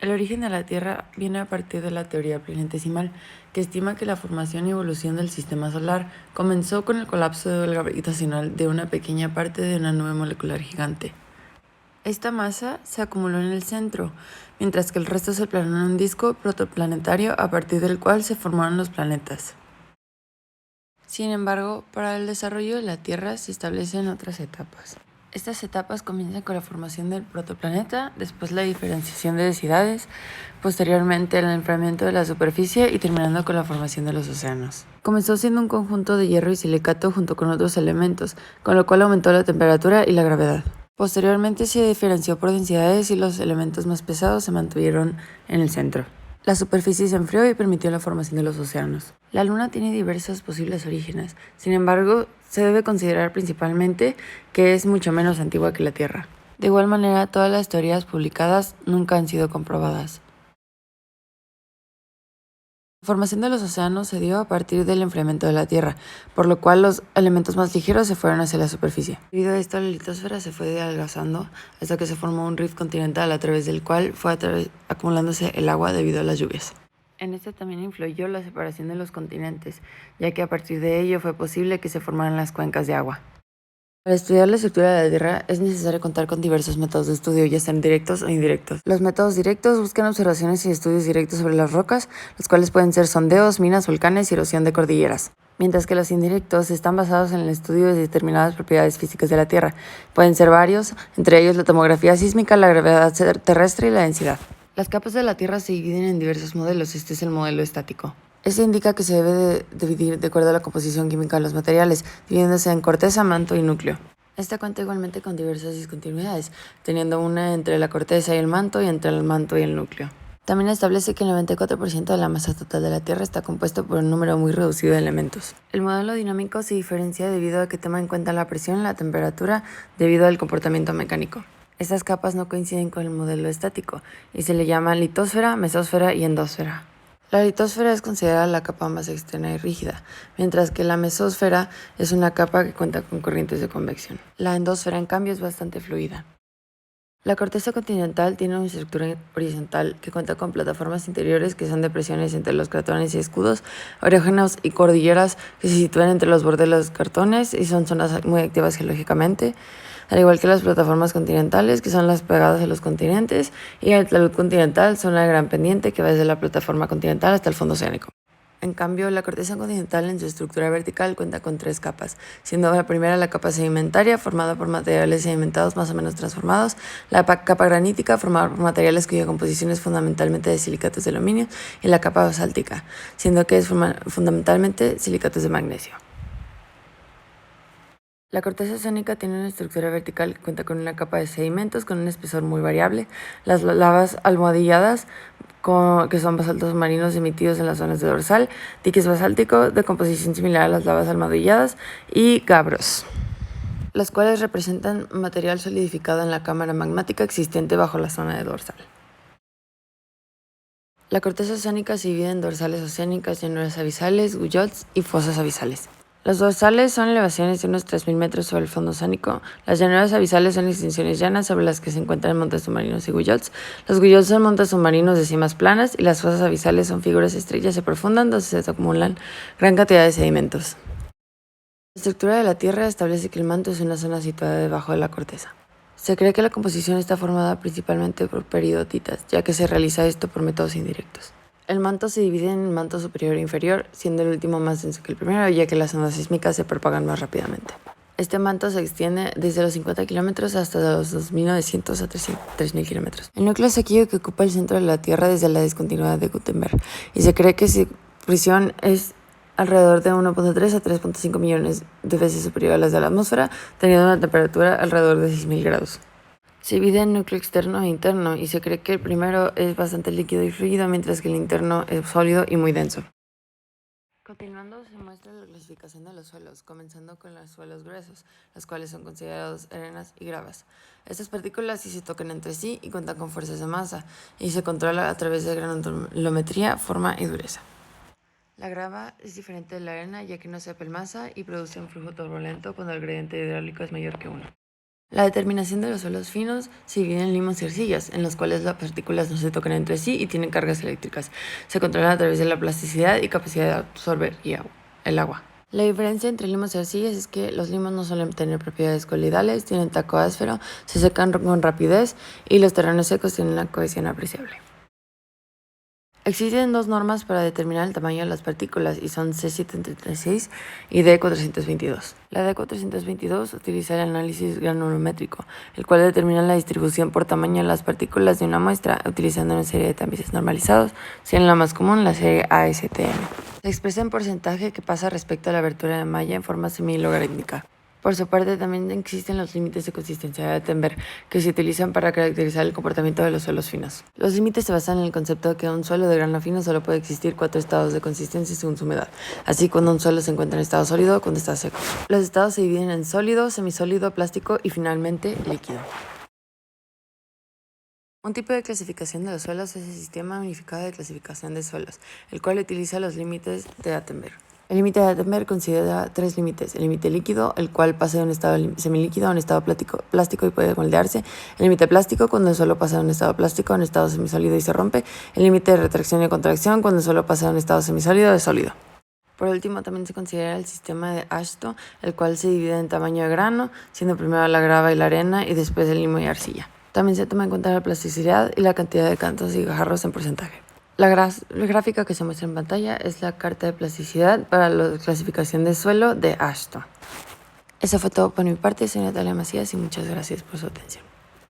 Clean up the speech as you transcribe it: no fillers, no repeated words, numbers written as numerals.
El origen de la Tierra viene a partir de la teoría planetesimal, que estima que la formación y evolución del sistema solar comenzó con el colapso gravitacional de una pequeña parte de una nube molecular gigante. Esta masa se acumuló en el centro, mientras que el resto se planó en un disco protoplanetario a partir del cual se formaron los planetas. Sin embargo, para el desarrollo de la Tierra se establecen otras etapas. Estas etapas comienzan con la formación del protoplaneta, después la diferenciación de densidades, posteriormente el enfriamiento de la superficie y terminando con la formación de los océanos. Comenzó siendo un conjunto de hierro y silicato junto con otros elementos, con lo cual aumentó la temperatura y la gravedad. Posteriormente se diferenció por densidades y los elementos más pesados se mantuvieron en el centro. La superficie se enfrió y permitió la formación de los océanos. La Luna tiene diversos posibles orígenes, sin embargo, se debe considerar principalmente que es mucho menos antigua que la Tierra. De igual manera, todas las teorías publicadas nunca han sido comprobadas. La formación de los océanos se dio a partir del enfriamiento de la Tierra, por lo cual los elementos más ligeros se fueron hacia la superficie. Debido a esto, la litosfera se fue adelgazando hasta que se formó un rift continental a través del cual fue acumulándose el agua debido a las lluvias. En este también influyó la separación de los continentes, ya que a partir de ello fue posible que se formaran las cuencas de agua. Para estudiar la estructura de la Tierra es necesario contar con diversos métodos de estudio, ya sean directos o indirectos. Los métodos directos buscan observaciones y estudios directos sobre las rocas, los cuales pueden ser sondeos, minas, volcanes y erosión de cordilleras. Mientras que los indirectos están basados en el estudio de determinadas propiedades físicas de la Tierra. Pueden ser varios, entre ellos la tomografía sísmica, la gravedad terrestre y la densidad. Las capas de la Tierra se dividen en diversos modelos. Este es el modelo estático. Esto indica que se debe dividir de acuerdo a la composición química de los materiales, dividiéndose en corteza, manto y núcleo. Esta cuenta igualmente con diversas discontinuidades, teniendo una entre la corteza y el manto y entre el manto y el núcleo. También establece que el 94% de la masa total de la Tierra está compuesto por un número muy reducido de elementos. El modelo dinámico se diferencia debido a que toma en cuenta la presión y la temperatura debido al comportamiento mecánico. Estas capas no coinciden con el modelo estático y se le llama litosfera, mesósfera y endosfera. La litosfera es considerada la capa más externa y rígida, mientras que la mesósfera es una capa que cuenta con corrientes de convección. La endosfera, en cambio, es bastante fluida. La corteza continental tiene una estructura horizontal que cuenta con plataformas interiores que son depresiones entre los cratones y escudos, orégenos y cordilleras que se sitúan entre los bordes de los cartones y son zonas muy activas geológicamente, al igual que las plataformas continentales, que son las pegadas a los continentes, y el talud continental son la gran pendiente que va desde la plataforma continental hasta el fondo oceánico. En cambio, la corteza continental en su estructura vertical cuenta con 3 capas, siendo la primera la capa sedimentaria, formada por materiales sedimentados más o menos transformados, la capa granítica, formada por materiales cuya composición es fundamentalmente de silicatos de aluminio, y la capa basáltica, siendo que es fundamentalmente silicatos de magnesio. La corteza oceánica tiene una estructura vertical que cuenta con una capa de sedimentos con un espesor muy variable, las lavas almohadilladas, que son basaltos marinos emitidos en las zonas de dorsal, diques basálticos de composición similar a las lavas almohadilladas y gabros, las cuales representan material solidificado en la cámara magmática existente bajo la zona de dorsal. La corteza oceánica se divide en dorsales oceánicas, llanuras abisales, guyyots y fosas abisales. Los dorsales son elevaciones de unos 3.000 metros sobre el fondo oceánico. Las llanuras abisales son extensiones llanas sobre las que se encuentran montes submarinos y guyyots. Los guyyots son montes submarinos de cimas planas y las fosas abisales son figuras estrechas y profundas donde se acumulan gran cantidad de sedimentos. La estructura de la Tierra establece que el manto es una zona situada debajo de la corteza. Se cree que la composición está formada principalmente por peridotitas, ya que se realiza esto por métodos indirectos. El manto se divide en manto superior e inferior, siendo el último más denso que el primero, ya que las ondas sísmicas se propagan más rápidamente. Este manto se extiende desde los 50 kilómetros hasta los 2.900 a 3.000 kilómetros. El núcleo es aquello que ocupa el centro de la Tierra desde la discontinuidad de Gutenberg, y se cree que su presión es alrededor de 1.3 a 3.5 millones de veces superior a las de la atmósfera, teniendo una temperatura alrededor de 6.000 grados. Se divide en núcleo externo e interno y se cree que el primero es bastante líquido y fluido, mientras que el interno es sólido y muy denso. Continuando, se muestra la clasificación de los suelos, comenzando con los suelos gruesos, los cuales son considerados arenas y gravas. Estas partículas sí se tocan entre sí y cuentan con fuerzas de masa, y se controla a través de granulometría, forma y dureza. La grava es diferente de la arena, ya que no se apelmaza y produce un flujo turbulento cuando el gradiente hidráulico es mayor que 1. La determinación de los suelos finos se divide en limos y arcillas, en los cuales las partículas no se tocan entre sí y tienen cargas eléctricas. Se controlan a través de la plasticidad y capacidad de absorber el agua. La diferencia entre limos y arcillas es que los limos no suelen tener propiedades coloidales, tienen taco áspero, se secan con rapidez y los terrenos secos tienen una cohesión apreciable. Existen dos normas para determinar el tamaño de las partículas y son C736 y D422. La D422 utiliza el análisis granulométrico, el cual determina la distribución por tamaño de las partículas de una muestra utilizando una serie de tamices normalizados, siendo la más común la serie ASTM. Se expresa en porcentaje que pasa respecto a la abertura de malla en forma semilogarítmica. Por su parte, también existen los límites de consistencia de Altenberg, que se utilizan para caracterizar el comportamiento de los suelos finos. Los límites se basan en el concepto de que un suelo de grano fino solo puede existir 4 estados de consistencia según su humedad, así cuando un suelo se encuentra en estado sólido o cuando está seco. Los estados se dividen en sólido, semisólido, plástico y finalmente líquido. Un tipo de clasificación de los suelos es el Sistema Unificado de Clasificación de Suelos, el cual utiliza los límites de Altenberg. El límite de Altenberg considera 3 límites: el límite líquido, el cual pasa de un estado semilíquido a un estado plástico y puede moldearse; el límite plástico, cuando el suelo pasa de un estado plástico a un estado semisólido y se rompe; el límite de retracción y contracción, cuando el suelo pasa de un estado semisólido a sólido. Por último, también se considera el sistema de Ashton, el cual se divide en tamaño de grano, siendo primero la grava y la arena y después el limo y arcilla. También se toma en cuenta la plasticidad y la cantidad de cantos y guijarros en porcentaje. La gráfica que se muestra en pantalla es la carta de plasticidad para la clasificación de suelo de Ashton. Eso fue todo por mi parte, soy Natalia Macías y muchas gracias por su atención.